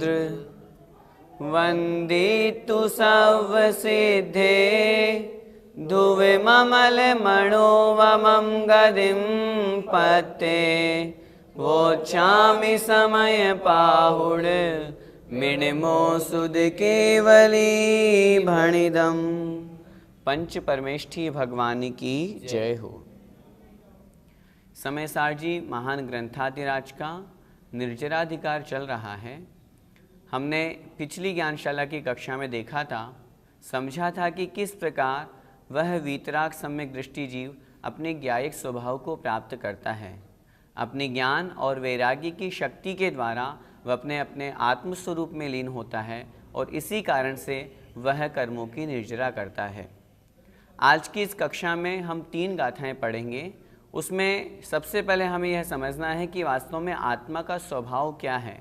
जिनेन्द्र वंदितु सर्वसिद्धे धुवे ममल मनोवमं गदिं पत्ते वोचामि समय पाहुड मिणमो सुद केवली भणिदम। पंच परमेष्ठी भगवान की जय हो। समय सारजी महान ग्रंथाधिराज का निर्जराधिकार चल रहा है। हमने पिछली ज्ञानशाला की कक्षा में देखा था, समझा था कि किस प्रकार वह वीतराग सम्यक दृष्टि जीव अपने ज्ञायक स्वभाव को प्राप्त करता है। अपने ज्ञान और वैराग्य की शक्ति के द्वारा वह अपने अपने आत्मस्वरूप में लीन होता है और इसी कारण से वह कर्मों की निर्जरा करता है। आज की इस कक्षा में हम 3 गाथाएं पढ़ेंगे। उसमें सबसे पहले हमें यह समझना है कि वास्तव में आत्मा का स्वभाव क्या है।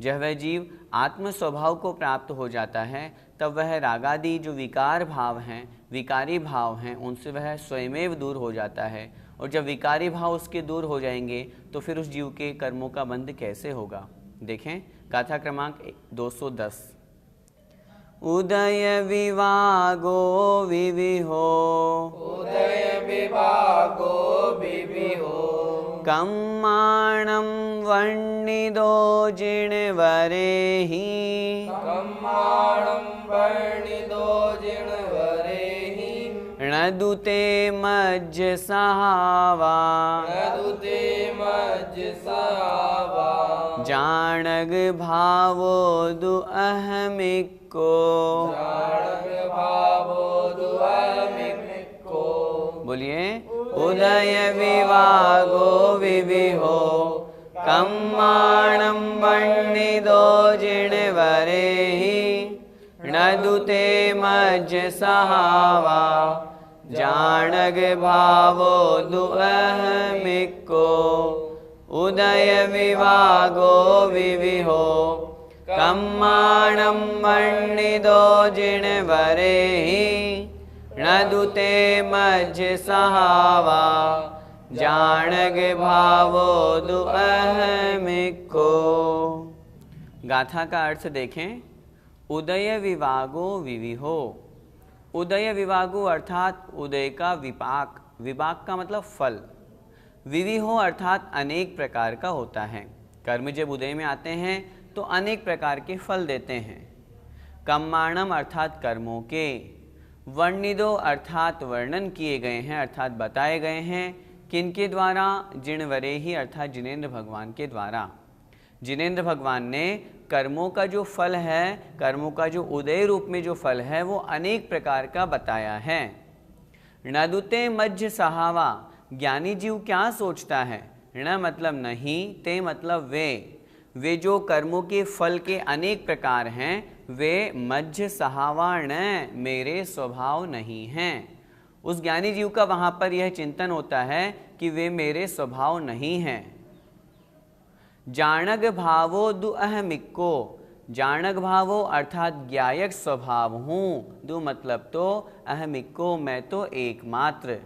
जब वह जीव आत्म स्वभाव को प्राप्त हो जाता है तब वह रागादि जो विकार भाव हैं, विकारी भाव हैं, उनसे वह स्वयमेव दूर हो जाता है। और जब विकारी भाव उसके दूर हो जाएंगे तो फिर उस जीव के कर्मों का बंध कैसे होगा। देखें गाथा क्रमांक 210। उदय विवागो विविहो, उदय विभागो विविहो, कम्माणं वर्णिदो जिणवरेहि, कम्माणं वर्णिदो जिणवरेहि, णदुते मज्ज सहावा, नदुते मज्ज सहावा, जाणग भावो दु अहमिको, जाणग भावो दुअहमिको। बोलिए उदय विवागो विविहो, कम्माणं वर्णिदो जिणवरेहि, णदुते मज्ज सहावा, जाणग भावो दुअहमिको। उदय विवागो विविहो, कम्माणं वर्णिदो जिणवरेहि, णदुते मज्ज सहावा, जाणग भावो दुअहमिको। गाथा का अर्थ देखें। उदय विवागो विविहो। उदय विवागो अर्थात उदय का विपाक, विपाक का मतलब फल। विविहो अर्थात अनेक प्रकार का होता है। कर्म जब उदय में आते हैं तो अनेक प्रकार के फल देते हैं। कम्माणम अर्थात कर्मों के, वर्णिदो अर्थात वर्णन किए गए हैं, अर्थात बताए गए हैं। किनके द्वारा? जिणवरेहि अर्थात जिनेन्द्र भगवान के द्वारा। जिनेन्द्र भगवान ने कर्मों का जो फल है, कर्मों का जो उदय रूप में जो फल है, वो अनेक प्रकार का बताया है। णदुते मज्ज सहावा। ज्ञानी जीव क्या सोचता है? ण मतलब नहीं, ते मतलब वे जो कर्मों के फल के अनेक प्रकार हैं, वे मज्ज सहावा ण मेरे स्वभाव नहीं हैं। उस ज्ञानी जीव का वहाँ पर यह चिंतन होता है कि वे मेरे स्वभाव नहीं हैं। जाणग भावो दुअहमिको। जाणग भावो अर्थात ज्ञायक स्वभाव हूँ। दु मतलब तो, अहमिको मैं तो एकमात्र,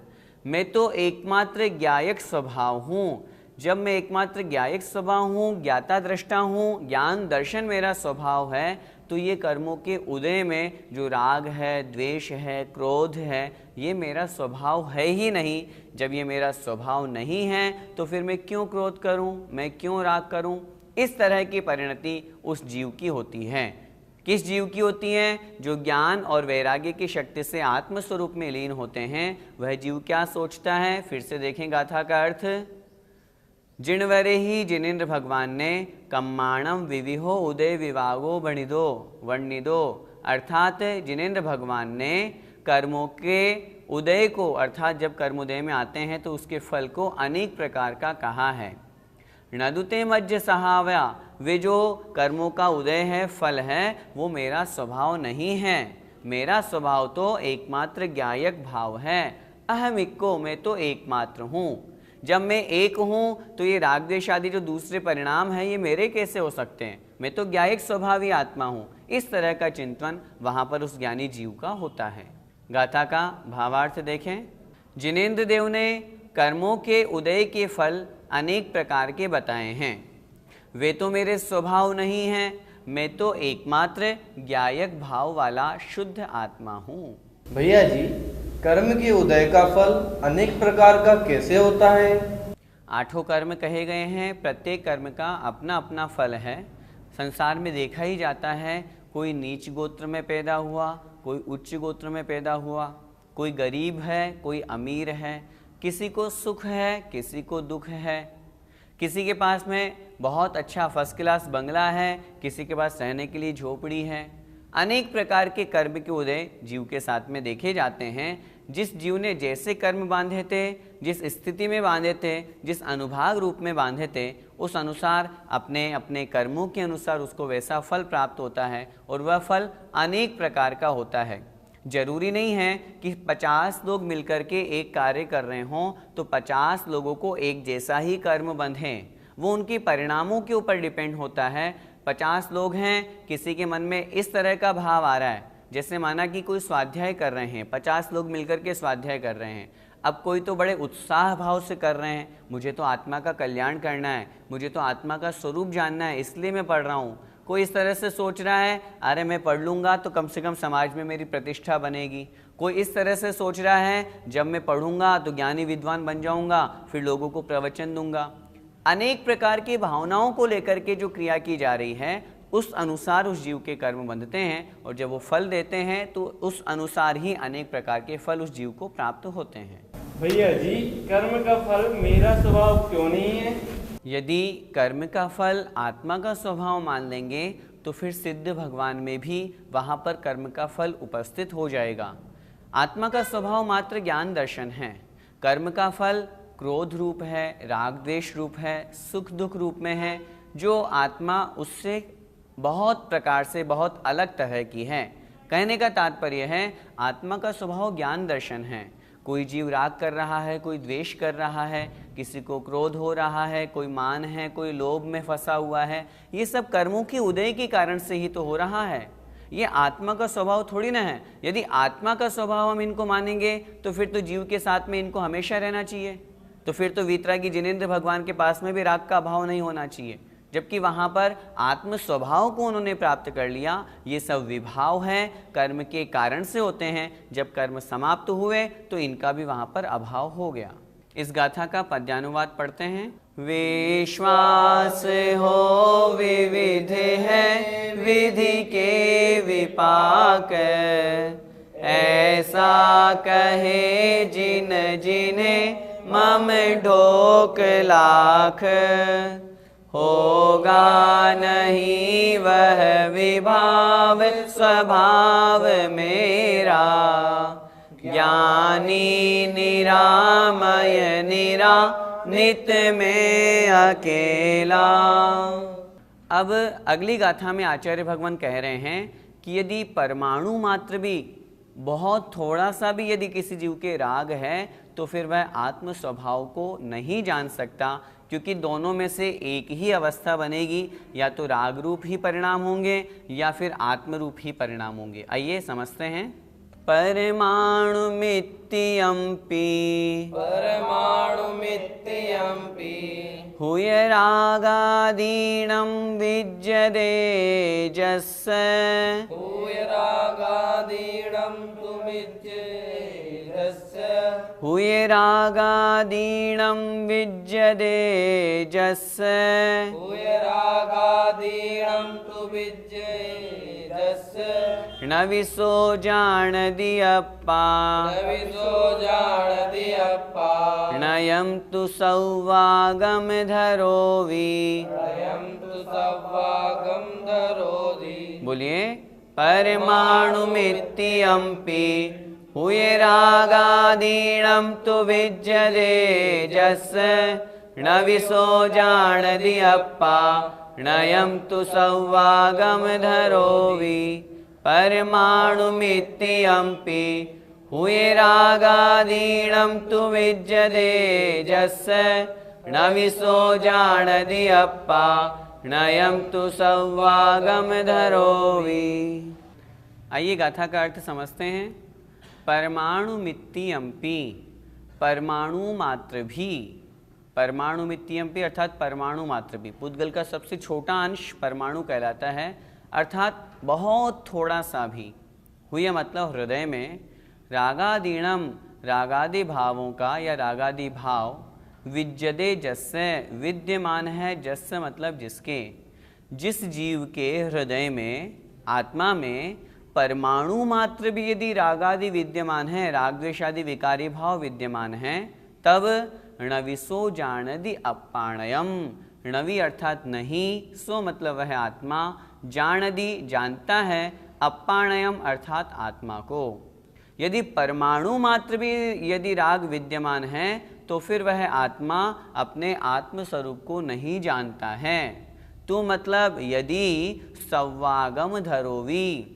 मैं तो एकमात्र ज्ञायक स्वभाव हूँ। जब मैं एकमात्र ज्ञायक स्वभाव हूँ, ज्ञाता दृष्टा हूँ, ज्ञान दर्शन मेरा स्वभाव है, तो ये कर्मों के उदय में जो राग है, द्वेष है, क्रोध है, ये मेरा स्वभाव है ही नहीं। जब ये मेरा स्वभाव नहीं है तो फिर मैं क्यों क्रोध करूं, मैं क्यों राग करूं। इस तरह की परिणति उस जीव की होती है। किस जीव की होती है? जो ज्ञान और वैराग्य की शक्ति से आत्मस्वरूप में लीन होते हैं। वह जीव क्या सोचता है? फिर से देखें गाथा का अर्थ। जिणवरेहि जिनेन्द्र भगवान ने कम्माणम विविहो उदय विवागो वर्णिदो अर्थात जिनेन्द्र भगवान ने कर्मों के उदय को, अर्थात जब कर्म उदय में आते हैं तो उसके फल को अनेक प्रकार का कहा है। णदुते मज्ज सहावा। वे जो कर्मों का उदय है, फल है, वो मेरा स्वभाव नहीं है। मेरा स्वभाव तो एकमात्र ज्ञायक भाव है। अहमिको मैं तो एकमात्र हूँ। जब मैं एक हूँ तो ये राग द्वेष आदि जो दूसरे परिणाम हैं, ये मेरे कैसे हो सकते हैं? मैं तो ज्ञायक स्वभावी आत्मा हूँ। इस तरह का चिंतन वहाँ पर उस ज्ञानी जीव का होता है। गाथा का भावार्थ देखें। जिनेन्द्र देव ने कर्मों के उदय के फल अनेक प्रकार के बताए हैं। वे तो मेरे स्वभाव नहीं हैं, मैं तो एकमात्र ज्ञायक भाव वाला शुद्ध आत्मा हूँ। भैया जी, कर्म के उदय का फल अनेक प्रकार का कैसे होता है? 8 कर्म कहे गए हैं, प्रत्येक कर्म का अपना अपना फल है। संसार में देखा ही जाता है, कोई नीच गोत्र में पैदा हुआ, कोई उच्च गोत्र में पैदा हुआ, कोई गरीब है, कोई अमीर है, किसी को सुख है, किसी को दुख है, किसी के पास में बहुत अच्छा फर्स्ट क्लास बंगला है, किसी के पास रहने के लिए झोपड़ी है। अनेक प्रकार के कर्म के उदय जीव के साथ में देखे जाते हैं। जिस जीव ने जैसे कर्म बांधे थे, जिस स्थिति में बांधे थे, जिस अनुभाग रूप में बांधे थे, उस अनुसार अपने अपने कर्मों के अनुसार उसको वैसा फल प्राप्त होता है और वह फल अनेक प्रकार का होता है। जरूरी नहीं है कि 50 लोग मिलकर के एक कार्य कर रहे हों तो 50 लोगों को एक जैसा ही कर्म बंधें, वो उनके परिणामों के ऊपर डिपेंड होता है। 50 लोग हैं, किसी के मन में इस तरह का भाव आ रहा है, जैसे माना कि कोई स्वाध्याय कर रहे हैं, 50 लोग मिलकर के स्वाध्याय कर रहे हैं। अब कोई तो बड़े उत्साह भाव से कर रहे हैं, मुझे तो आत्मा का कल्याण करना है, मुझे तो आत्मा का स्वरूप जानना है, इसलिए मैं पढ़ रहा हूँ। कोई इस तरह से सोच रहा है, अरे मैं पढ़ लूँगा तो कम से कम समाज में मेरी प्रतिष्ठा बनेगी। कोई इस तरह से सोच रहा है, जब मैं पढ़ूंगा तो ज्ञानी विद्वान बन जाऊंगा, फिर लोगों को प्रवचन दूंगा। अनेक प्रकार की भावनाओं को लेकर के जो क्रिया की जा रही है, उस अनुसार उस जीव के कर्म बंधते हैं और जब वो फल देते हैं तो उस अनुसार ही अनेक प्रकार के फल उस जीव को प्राप्त होते हैं। भैया जी, कर्म का फल मेरा स्वभाव क्यों नहीं है? यदि कर्म का फल आत्मा का स्वभाव मान लेंगे तो फिर सिद्ध भगवान में भी वहाँ पर कर्म का फल उपस्थित हो जाएगा। आत्मा का स्वभाव मात्र ज्ञान दर्शन है, कर्म का फल क्रोध रूप है, राग द्वेष रूप है, सुख दुख रूप में है, जो आत्मा उससे बहुत प्रकार से बहुत अलग तरह की है। कहने का तात्पर्य है, आत्मा का स्वभाव ज्ञान दर्शन है। कोई जीव राग कर रहा है, कोई द्वेष कर रहा है, किसी को क्रोध हो रहा है, कोई मान है, कोई लोभ में फंसा हुआ है, ये सब कर्मों के उदय के कारण से ही तो हो रहा है। ये आत्मा का स्वभाव थोड़ी ना है। यदि आत्मा का स्वभाव हम इनको मानेंगे तो फिर तो जीव के साथ में इनको हमेशा रहना चाहिए, तो फिर तो वीतरागी जिनेंद्र भगवान के पास में भी राग का भाव नहीं होना चाहिए, जबकि वहाँ पर आत्म स्वभाव को उन्होंने प्राप्त कर लिया। ये सब विभाव हैं, कर्म के कारण से होते हैं। जब कर्म समाप्त हुए तो इनका भी वहाँ पर अभाव हो गया। इस गाथा का पद्यानुवाद पढ़ते हैं। विश्वास हो विविध है विधि के विपाक, ऐसा कहे जिन जिन्हें मम ढोक लाख, होगा नहीं वह विभाव स्वभाव मेरा, ज्ञानी निरामय निरा नित में अकेला। अब अगली गाथा में आचार्य भगवान कह रहे हैं कि यदि परमाणु मात्र भी, बहुत थोड़ा सा भी यदि किसी जीव के राग है तो फिर वह आत्म स्वभाव को नहीं जान सकता, क्योंकि दोनों में से एक ही अवस्था बनेगी, या तो राग रूप ही परिणाम होंगे या फिर आत्म रूप ही परिणाम होंगे। आइए समझते हैं। परमाणु मित्यंपि परमाणु मित्यंपि हुय रागादीनं विज्यते जस्य, हुय रागादीनं तुमिज्येदस्य, हुय रागादीनं विज्यते जस्य, हुय रागादीनं तुमिज्येदस्य, न विसो जानदियप्पा, नविसो जानदियप्पा, नयं तु सौवागम धरोवि। अयं तु सव्वागं धरोधि। बोलिए, परमाणु मित्यंपि हुय रागादीनं तु विज्यते जस्य, न विसो जानदियप्पा, नयं तु सौवागम धरोवि। परमाणु मित्यंपि हुय रागादीनं तु विज्यते जस्य, न विसो जानदियप्पा, नयं तु सौवागम धरोवि। आइए गाथा का अर्थ समझते हैं। परमाणु मित्यंपि, परमाणु मात्र भी, परमाणु मित्यंपि अर्थात परमाणु मात्र भी, पुद्गल का सबसे छोटा अंश परमाणु कहलाता है। अर्थात बहुत थोड़ा सा भी। हुय मतलब हृदय में, रागादीणम रागादि भावों का या रागादि भाव, विद्यते जस्य विद्यमान है, जस्य मतलब जिसके, जिस जीव के हृदय में आत्मा में परमाणु मात्र भी यदि रागादि विद्यमान है, राग द्वेषादि विकारी भाव विद्यमान है, तब णविसो जानदि अपाणयम, णवि अर्थात नहीं, सो मतलब वह आत्मा, जानदि जानता है, अपाणयम अर्थात आत्मा को। यदि परमाणु मात्र भी यदि राग विद्यमान है तो फिर वह आत्मा अपने आत्म स्वरूप को नहीं जानता है। तो मतलब यदि सव्वागम धरोवी,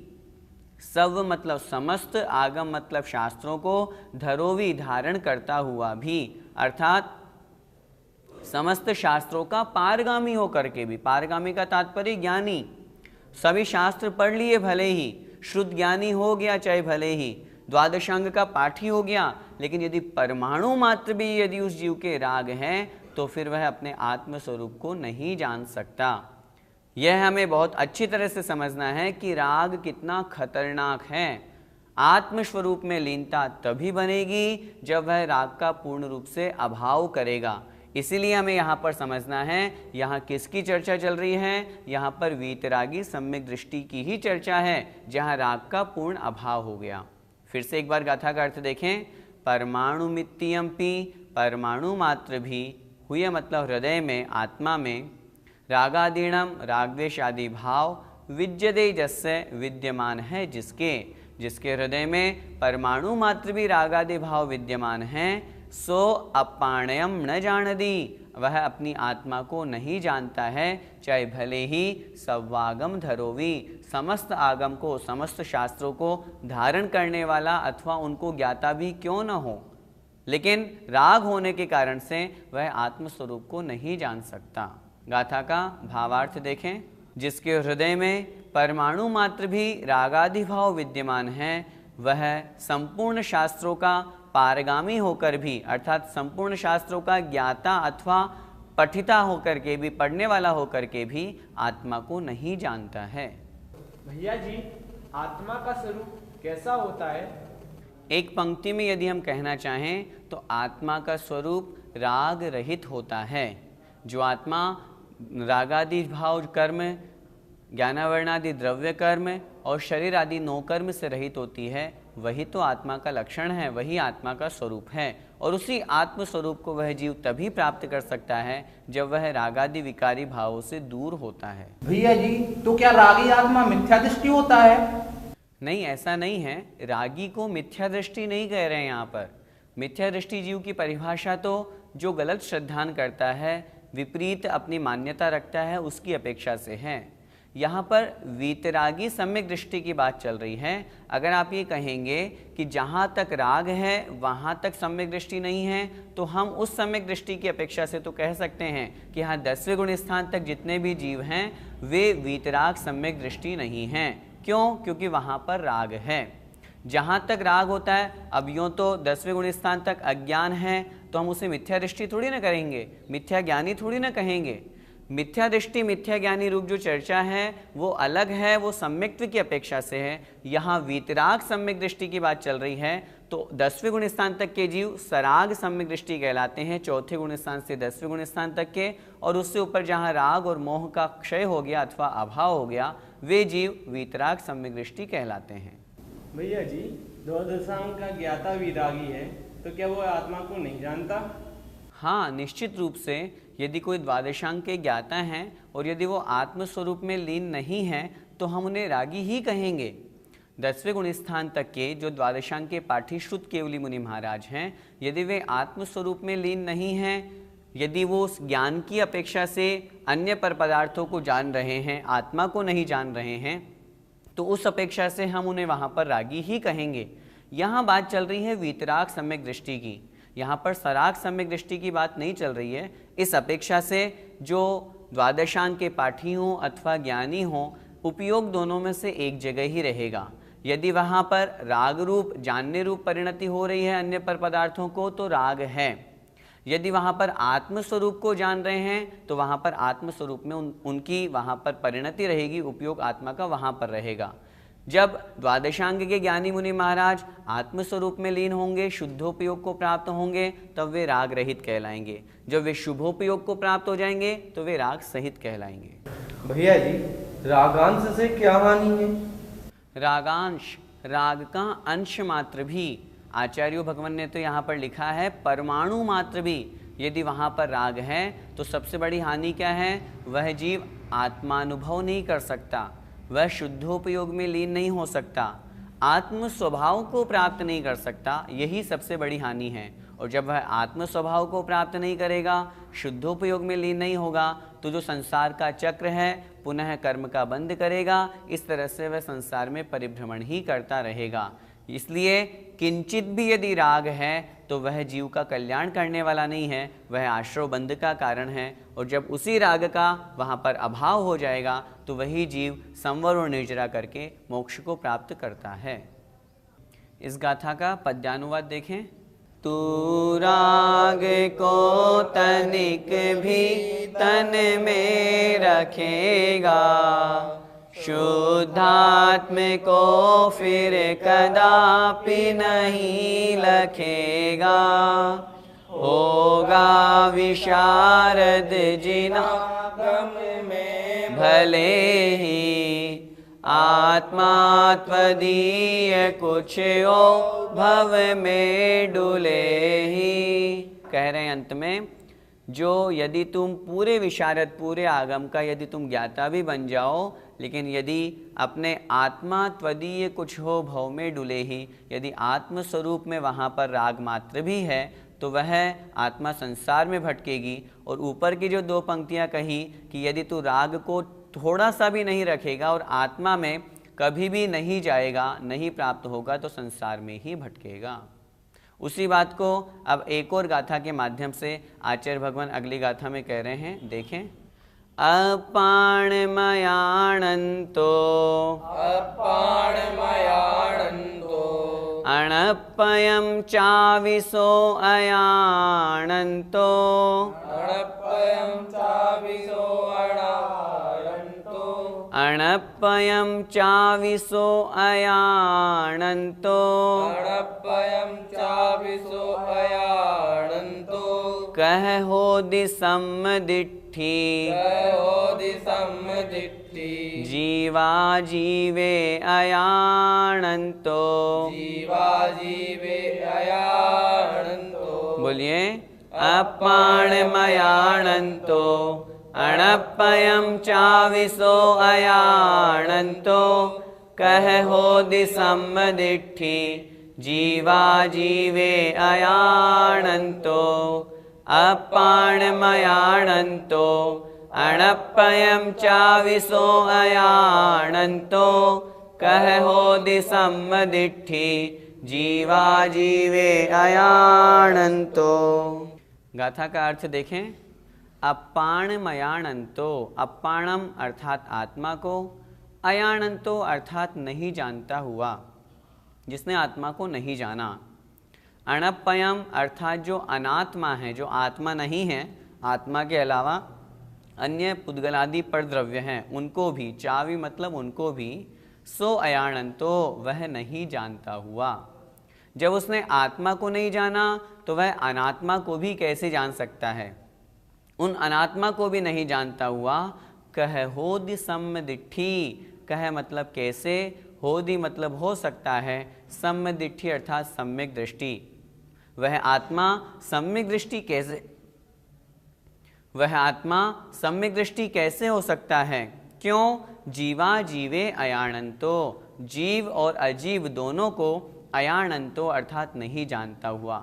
सव मतलब समस्त, आगम मतलब शास्त्रों को, धरोवी धारण करता हुआ भी, अर्थात समस्त शास्त्रों का पारगामी होकर के भी, पारगामी का तात्पर्य ज्ञानी, सभी शास्त्र पढ़ लिए भले ही, शुद्ध ज्ञानी हो गया चाहे भले ही, द्वादशांग का पाठी हो गया, लेकिन यदि परमाणु मात्र भी यदि उस जीव के राग हैं तो फिर वह अपने आत्म स्वरूप को नहीं जान सकता। यह हमें बहुत अच्छी तरह से समझना है कि राग कितना खतरनाक है। आत्मस्वरूप में लीनता तभी बनेगी जब वह राग का पूर्ण रूप से अभाव करेगा। इसीलिए हमें यहाँ पर समझना है, यहाँ किसकी चर्चा चल रही है, यहाँ पर वीतरागी सम्यक दृष्टि की ही चर्चा है, जहाँ राग का पूर्ण अभाव हो गया। फिर से एक बार गाथा का अर्थ देखें, परमाणु मित्यम्पि, परमाणु मात्र भी, हुए मतलब हृदय में, आत्मा में, रागादीणम रागद्वेष आदि भाव, विद्यते जस्य विद्यमान है जिसके, जिसके हृदय में परमाणु मात्र भी रागादि भाव विद्यमान हैं, सो अपाणयम न जानदी, वह अपनी आत्मा को नहीं जानता है, चाहे भले ही सव्वागम धरोवी, समस्त आगम को, समस्त शास्त्रों को धारण करने वाला अथवा उनको ज्ञाता भी क्यों न हो, लेकिन राग होने के कारण से वह आत्मस्वरूप को नहीं जान सकता। गाथा का भावार्थ देखें, जिसके हृदय में परमाणु मात्र भी रागादि भाव विद्यमान है, वह संपूर्ण शास्त्रों का पारगामी होकर भी, अर्थात संपूर्ण शास्त्रों का ज्ञाता अथवा पठिता होकर के भी, पढ़ने वाला होकर के भी आत्मा को नहीं जानता है। भैया जी, आत्मा का स्वरूप कैसा होता है? एक पंक्ति में यदि हम कहना चाहें तो आत्मा का स्वरूप राग रहित होता है। जो आत्मा रागादि भाव कर्म, ज्ञानावर्णादि द्रव्य कर्म और शरीर आदि 9 कर्म से रहित होती है, वही तो आत्मा का लक्षण है, वही आत्मा का स्वरूप है। और उसी आत्म स्वरूप को वह जीव तभी प्राप्त कर सकता है जब वह रागादि विकारी भावों से दूर होता है। भैया जी, तो क्या रागी आत्मा मिथ्या दृष्टि होता है? नहीं, ऐसा नहीं है। रागी को मिथ्या दृष्टि नहीं कह रहे हैं यहाँ पर। मिथ्या दृष्टि जीव की परिभाषा तो जो गलत श्रद्धान करता है, विपरीत अपनी मान्यता रखता है, उसकी अपेक्षा से है। यहाँ पर वीतरागी सम्यक दृष्टि की बात चल रही है। अगर आप ये कहेंगे कि जहाँ तक राग है वहाँ तक सम्यक दृष्टि नहीं है, तो हम उस सम्यक दृष्टि की अपेक्षा से तो कह सकते हैं कि हाँ, 10वें गुण स्थान तक जितने भी जीव हैं वे वीतराग सम्यक दृष्टि नहीं हैं। क्यों? क्योंकि वहाँ पर राग है। जहाँ तक राग होता है, अब यूँ तो 10वें गुण स्थान तक अज्ञान है तो हम उसे मिथ्या दृष्टि थोड़ी ना करेंगे, मिथ्या ज्ञानी थोड़ी ना कहेंगे। मिथ्या दृष्टि मिथ्या ज्ञानी रूप जो चर्चा है वो अलग है, वो सम्यक्त्व की अपेक्षा से है। यहाँ वीतराग सम्यक दृष्टि की बात चल रही है, तो 10वें गुण स्थान तक के जीव सराग सम्यक दृष्टि कहलाते हैं, 4थे गुण स्थान से 10वें गुण स्थान तक के, और उससे ऊपर जहाँ राग और मोह का क्षय हो गया अथवा अभाव हो गया, वे जीव वीतराग सम्यक दृष्टि कहलाते हैं। भैया जी, द्वादशांग का ज्ञाता विरागी है, तो क्या वो आत्मा को नहीं जानता? हाँ, निश्चित रूप से यदि कोई द्वादशांग के ज्ञाता हैं और यदि वो आत्मस्वरूप में लीन नहीं हैं तो हम उन्हें रागी ही कहेंगे। 10वें गुण स्थान तक के जो द्वादशांग के पाठी श्रुत केवली मुनि महाराज हैं, यदि वे आत्मस्वरूप में लीन नहीं हैं, यदि वो उस ज्ञान की अपेक्षा से अन्य पर पदार्थों को जान रहे हैं, आत्मा को नहीं जान रहे हैं, तो उस अपेक्षा से हम उन्हें वहाँ पर रागी ही कहेंगे। यहाँ बात चल रही है वीतराग सम्यक दृष्टि की, यहाँ पर सराग सम्यक दृष्टि की बात नहीं चल रही है। इस अपेक्षा से जो द्वादशांग के पाठी हों अथवा ज्ञानी हों, उपयोग दोनों में से एक जगह ही रहेगा। यदि वहाँ पर राग रूप जानने रूप परिणति हो रही है अन्य पर पदार्थों को, तो राग है। यदि वहाँ पर आत्मस्वरूप को जान रहे हैं तो वहाँ पर आत्मस्वरूप में उनकी वहाँ पर परिणति रहेगी, उपयोग आत्मा का वहाँ पर रहेगा। जब द्वादशांग के ज्ञानी मुनि महाराज आत्मस्वरूप में लीन होंगे, शुद्धोपयोग को प्राप्त होंगे, तब वे राग रहित कहलाएंगे। जब वे शुभोपयोग को प्राप्त हो जाएंगे तो वे राग सहित कहलाएंगे। भैया जी, रागांश से क्या हानि है? रागांश, राग का अंश मात्र भी, आचार्य भगवान ने तो यहाँ पर लिखा है परमाणु मात्र भी यदि वहाँ पर राग है तो सबसे बड़ी हानि क्या है? वह जीव आत्मानुभव नहीं कर सकता, वह शुद्धोपयोग में लीन नहीं हो सकता, आत्म स्वभाव को प्राप्त नहीं कर सकता, यही सबसे बड़ी हानि है। और जब वह आत्म स्वभाव को प्राप्त नहीं करेगा, शुद्धोपयोग में लीन नहीं होगा, तो जो संसार का चक्र है पुनः कर्म का बंध करेगा। इस तरह से वह संसार में परिभ्रमण ही करता रहेगा। इसलिए किंचित भी यदि राग है तो वह जीव का कल्याण करने वाला नहीं है, वह आश्रव बंध का कारण है। और जब उसी राग का वहाँ पर अभाव हो जाएगा तो वही जीव संवर और निर्जरा करके मोक्ष को प्राप्त करता है। इस गाथा का पद्यानुवाद देखें। तू राग को तनिक भी तन में रखेगा, शुद्धात्म को फिर कदापि नहीं लखेगा। होगा विशारद जिना गम में भले ही, आत्मा त्वदीय कुछ ओ भव में डुले ही। कह रहे हैं अंत में, जो यदि तुम पूरे विशारद, पूरे आगम का यदि तुम ज्ञाता भी बन जाओ, लेकिन यदि अपने आत्मा त्वदीय कुछ हो भव में डुले ही, यदि आत्म स्वरूप में वहाँ पर राग मात्र भी है तो वह आत्मा संसार में भटकेगी। और ऊपर की जो दो पंक्तियाँ कही कि यदि तू राग को थोड़ा सा भी नहीं रखेगा और आत्मा में कभी भी नहीं जाएगा, नहीं प्राप्त होगा, तो संसार में ही भटकेगा। उसी बात को अब एक और गाथा के माध्यम से आचार्य भगवान अगली गाथा में कह रहे हैं, देखें। अपाणमयाणन्तो अणपयं चाविसो अयाणन्तो अणपयं चाविसो अयाणन्तो कह होदि सम्मदिट्ठी जीवा जीवे अयाणन्तो। बोलिए। अपाणमयाणन्तो अणपयं चाविसो अयाणन्तो कह होदि सम्मदिट्ठी जीवा जीवे अयाणन्तो। अपाणमयाणन्तो अणपयं चाविसो अयाणन्तो कह होदि सम्मदिट्ठी जीवा जीवे अयाणन्तो। गाथा का अर्थ देखें। अपाणमयाणन्तो, अपाणम अर्थात आत्मा को, अयाणन्तो अर्थात नहीं जानता हुआ, जिसने आत्मा को नहीं जाना। अणपयम अर्थात जो अनात्मा है, जो आत्मा नहीं है, आत्मा के अलावा अन्य पुद्गलादि पर द्रव्य हैं, उनको भी, चावी मतलब उनको भी, सो अयाणन्तो वह नहीं जानता हुआ। जब उसने आत्मा को नहीं जाना तो वह अनात्मा को भी कैसे जान सकता है? उन अनात्मा को भी नहीं जानता हुआ। कह होदि सम्मदिट्ठी, कह मतलब कैसे, होदि मतलब हो सकता है, सम्मदिट्ठी अर्थात सम्यक दृष्टि। वह आत्मा सम्यक दृष्टि कैसे, वह आत्मा सम्यक दृष्टि कैसे हो सकता है? क्यों? जीवा जीवे अयाणन्तो, जीव और अजीव दोनों को अयाणन्तो अर्थात नहीं जानता हुआ।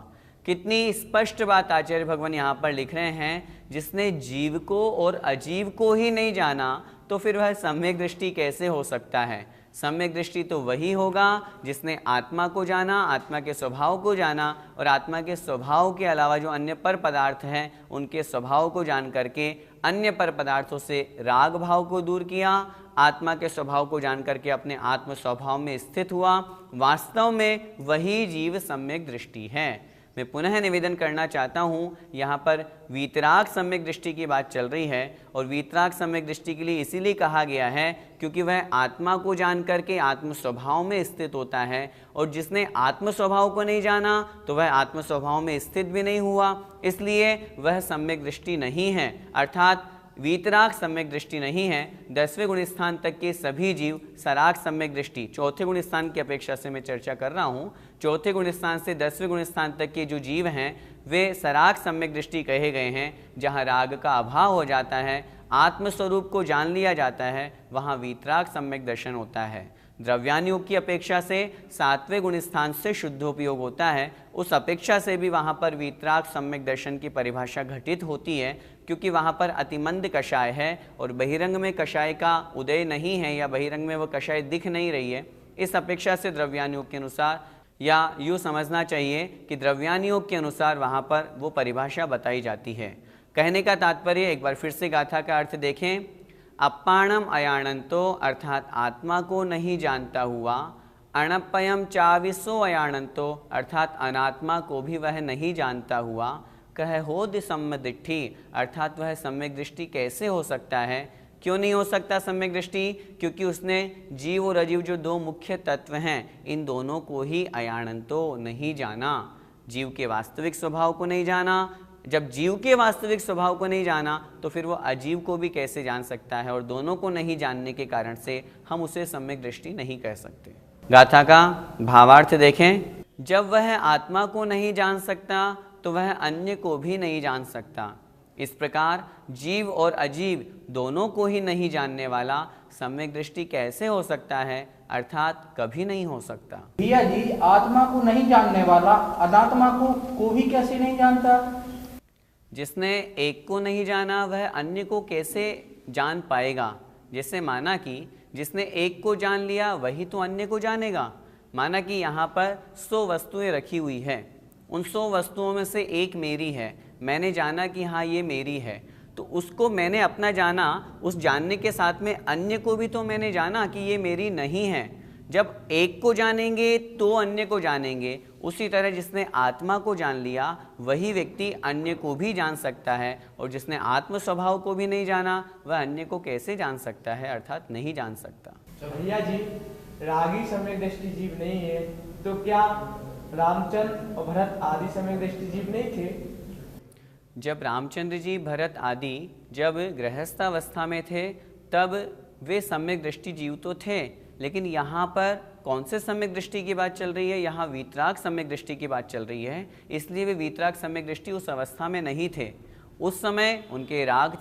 कितनी स्पष्ट बात आचार्य भगवान यहाँ पर लिख रहे हैं। जिसने जीव को और अजीव को ही नहीं जाना तो फिर वह सम्यक दृष्टि कैसे हो सकता है? सम्यक दृष्टि तो वही होगा जिसने आत्मा को जाना, आत्मा के स्वभाव को जाना, और आत्मा के स्वभाव के अलावा जो अन्य पर पदार्थ हैं उनके स्वभाव को जान करके अन्य पर पदार्थों से राग भाव को दूर किया, आत्मा के स्वभाव को जान करके अपने आत्म स्वभाव में स्थित हुआ। वास्तव में वही जीव सम्यक दृष्टि है। मैं पुनः निवेदन करना चाहता हूँ, यहाँ पर वीतराग सम्यक दृष्टि की बात चल रही है और वीतराग सम्यक दृष्टि के लिए इसीलिए कहा गया है क्योंकि वह आत्मा को जान करके आत्म स्वभाव में स्थित होता है, और जिसने आत्म स्वभाव को नहीं जाना तो वह आत्म स्वभाव में स्थित भी नहीं हुआ, इसलिए वह सम्यक दृष्टि नहीं है, अर्थात वीतराग सम्यक दृष्टि नहीं है। 10वें गुण स्थान तक के सभी जीव सराग सम्यक दृष्टि, चौथे गुण स्थान की अपेक्षा से मैं चर्चा कर रहा हूँ, चौथे गुण स्थान से 10वें गुण स्थान तक के जो जीव हैं वे सराग सम्यक दृष्टि कहे गए हैं। जहाँ राग का अभाव हो जाता है, आत्मस्वरूप को जान लिया जाता है, वहाँ वीतराग सम्यक दर्शन होता है। द्रव्यानुयोग की अपेक्षा से 7वें गुण स्थान से शुद्धोपयोग होता है, उस अपेक्षा से भी वहाँ पर वीतराग सम्यक दर्शन की परिभाषा घटित होती है, क्योंकि वहाँ पर अतिमंद कषाय है और बहिरंग में कषाय का उदय नहीं है या बहिरंग में वह कषाय दिख नहीं रही है। इस अपेक्षा से द्रव्यानुयोग के अनुसार, या यूँ समझना चाहिए कि द्रव्यानुयोग के अनुसार वहाँ पर वो परिभाषा बताई जाती है। कहने का तात्पर्य एक बार फिर से गाथा का अर्थ देखें। अपाणम अयाणंतो अर्थात आत्मा को नहीं जानता हुआ, अणपयम चाविसो अयाणंतो अर्थात अनात्मा को भी वह नहीं जानता हुआ, कह होद सम्यक दृष्टि अर्थात वह सम्यक दृष्टि कैसे हो सकता है। क्यों नहीं हो सकता सम्यक दृष्टि? क्योंकि उसने जीव और अजीव जो दो मुख्य तत्व हैं, इन दोनों को ही अयाणंतो नहीं जाना, जीव के वास्तविक स्वभाव को नहीं जाना। जब जीव के वास्तविक स्वभाव को नहीं जाना तो फिर वो अजीव को भी कैसे जान सकता है, और दोनों को नहीं जानने के कारण से हम उसे सम्यक दृष्टि नहीं कह सकते। गाथा का भावार्थ देखें। जब वह आत्मा को नहीं जान सकता तो वह अन्य को भी नहीं जान सकता। इस प्रकार जीव और अजीव दोनों को ही नहीं जानने वाला सम्यक दृष्टि कैसे हो सकता है, अर्थात कभी नहीं हो सकता। भैया जी, आत्मा को नहीं जानने वाला अनात्मा को भी कैसे नहीं जानता? जिसने एक को नहीं जाना वह अन्य को कैसे जान पाएगा। जैसे माना कि जिसने एक को जान लिया वही तो अन्य को जानेगा। माना कि यहाँ पर 100 वस्तुएं रखी हुई है, उन 100 वस्तुओं में से एक मेरी है, मैंने जाना कि हाँ ये मेरी है, तो उसको मैंने अपना जाना, उस जानने के साथ में अन्य को भी तो मैंने जाना कि ये मेरी नहीं है। जब एक को जानेंगे तो अन्य को जानेंगे, उसी तरह जिसने आत्मा को जान लिया वही व्यक्ति अन्य को भी जान सकता है, और जिसने आत्म स्वभाव को भी नहीं जाना वह अन्य को कैसे जान सकता है, अर्थात नहीं जान सकता। तो भैया जी, रागी सम्यक दृष्टि जीव नहीं है तो क्या रामचंद्र और भरत आदि सम्यक दृष्टि जीव नहीं थे? जब रामचंद्र जी, भरत आदि जब गृहस्थावस्था में थे तब वे सम्यक दृष्टि जीव तो थे, लेकिन यहाँ पर कौन से सम्यक दृष्टि की बात चल रही है? यहाँ वीतराग सम्यक दृष्टि की बात चल रही है, इसलिए वे वीतराग सम्यक दृष्टि उस अवस्था में नहीं थे। उस समय उनके राग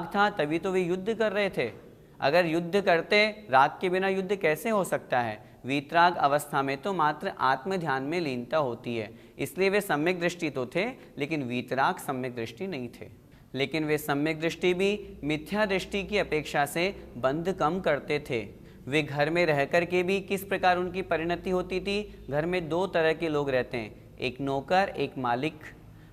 था तभी तो वे युद्ध कर रहे थे। अगर युद्ध करते, राग के बिना युद्ध कैसे हो सकता है? वीतराग अवस्था में तो मात्र आत्म ध्यान में लीनता होती है, इसलिए वे सम्यक दृष्टि तो थे लेकिन वीतराग सम्यक दृष्टि नहीं थे। लेकिन वे सम्यक दृष्टि भी मिथ्या दृष्टि की अपेक्षा से बंध कम करते थे। वे घर में रह कर के भी किस प्रकार उनकी परिणति होती थी? घर में 2 तरह के लोग रहते हैं, एक नौकर, एक मालिक।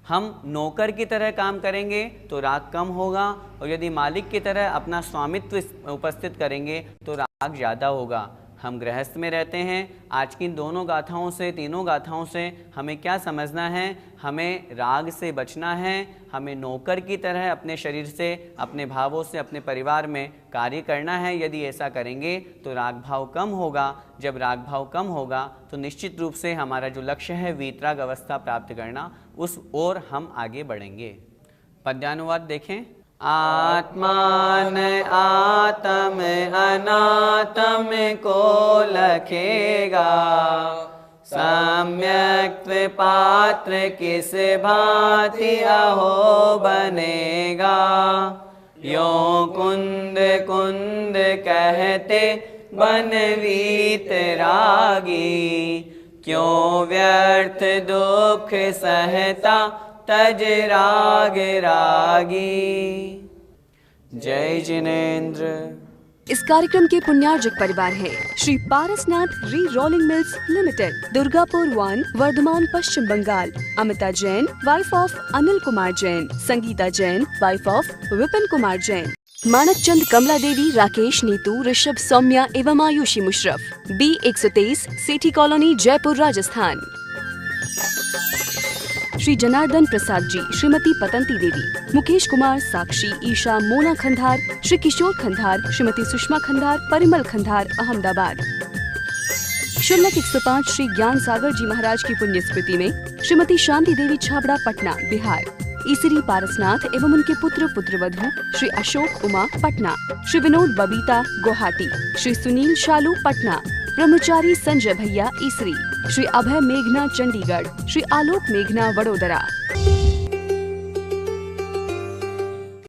हम नौकर की तरह काम करेंगे तो राग कम होगा, और यदि मालिक की तरह अपना स्वामित्व उपस्थित करेंगे तो राग ज़्यादा होगा। हम गृहस्थ में रहते हैं। आज की इन दोनों गाथाओं से, तीनों गाथाओं से हमें क्या समझना है? हमें राग से बचना है, हमें नौकर की तरह अपने शरीर से, अपने भावों से, अपने परिवार में कार्य करना है। यदि ऐसा करेंगे तो राग भाव कम होगा। जब राग भाव कम होगा तो निश्चित रूप से हमारा जो लक्ष्य है वीतराग अवस्था प्राप्त करना, उस ओर हम आगे बढ़ेंगे। पद्यानुवाद देखें। आत्मान आत्म अनात्म को लखेगा, सम्यक्त्व पात्र किस भांति अहो बनेगा। यो कुंद कुंद कहते बन वीतरागी, क्यों व्यर्थ दुख सहता तज राग रागी। जय जिनेन्द्र। इस कार्यक्रम के पुण्यार्जक परिवार है Shri Parasnath re rolling mills limited, Durgapur 1, Bardhaman, Paschim Bengal. Amita Jain, wife of Anil Kumar Jain. Sangeeta Jain, wife of Vipin Kumar Jain. Manak Chand, Kamla Devi, Rakesh, Neetu, Rishabh, Saumya एवं आयुषी मुशरफ। B123, Sethi colony, Jaipur, Rajasthan. श्री जनार्दन प्रसाद जी, श्रीमती पतंती देवी, मुकेश कुमार, साक्षी, ईशा, मोना खंधार, श्री किशोर खंधार, श्रीमती सुषमा खंधार, परिमल खंधार, अहमदाबाद। शुल्लक 105 श्री ज्ञान सागर जी महाराज की पुण्य स्मृति में श्रीमती शांति देवी छाबड़ा, पटना, बिहार। ईसरी पारसनाथ एवं उनके पुत्र पुत्रवधू श्री अशोक उमा, पटना। श्री विनोद बबीता, गुवाहाटी। श्री सुनील शालू, पटना। ब्रह्मचारी संजय भैया, ईसरी। श्री अभय मेघना, चंडीगढ़। श्री आलोक मेघना, वडोदरा।